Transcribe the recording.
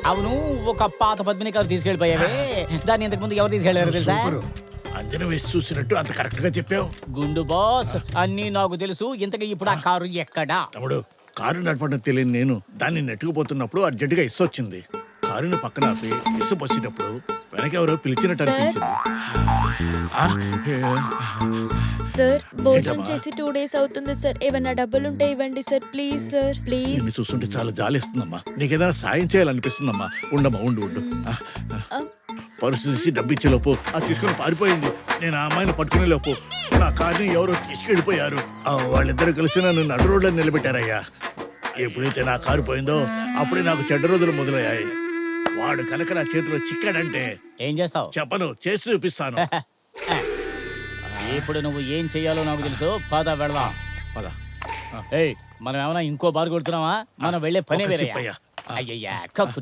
అవును, ఒక పాత పద్మిని కారు తీసుకెళ్ళిపోయావే, దాన్ని ఇంతకు ముందు ఎవరు తీసుకెళ్లారు తెలుసా? సూపరు. అంజన వేసి చూసినట్టు అంత కరెక్ట్ గా చెప్పావు. గుండు బాస్, అన్నీ నాకు తెలుసు. ఇంతకీ ఇప్పుడు ఆ కారు ఎక్కడా? తమ్ముడు, కారు నడపడం తెలియని నేను దాన్ని నెట్టుకుపోతున్నప్పుడు అర్జెంటుగా ఇసు వచ్చింది. కారుని పక్కన ఆపి ఇసు వచ్చినప్పుడు వెనకెవరో పిలిచినట్టు అనిపించింది. ఆ, సార్ భోజనం ఏంటమ్మా? చేసి 2 days అవుతుంది సార్. ఏమన్నా డబ్బులుంటే ఇవ్వండి సార్, ప్లీజ్ సార్, ప్లీజ్. నిన్ను చూస్తుంటే చాలా జాలిస్తుందమ్మా. నీకేదైనా సాయం చేయాలనిపిస్తుందమ్మా. ఉండమ్మా, ఉండు. పరిస్థితి డబ్బు ఇచ్చేలోపు అది తీసుకుని పారిపోయింది. నేను ఆ అమ్మాయిని పట్టుకునే లోపు నా కార్ని ఎవరో తీసుకెళ్ళిపోయారు. వాళ్ళిద్దరు కలిసి నన్ను నడు రోడ్లో నిలబెట్టారయ్యా. ఎప్పుడైతే నా కారు పోయిందో అప్పుడే నాకు చెడ్డ రోజులు మొదలయ్యాయి. వాడు కనుక నా చేతిలో చిక్కాడంటే ఏం చేస్తావు? చెప్పను, చేసి చూపిస్తాను. ఇప్పుడు నువ్వు ఏం చెయ్యాలో నాకు తెలుసు. పద వెళదాం. పద. ఏయ్, మనం ఏమైనా ఇంకో బార్ కొడుతున్నావా? మనం వెళ్ళే పనే ఒక వేరే. సిప్పయ్యా. అయ్యయ్యా, కక్కు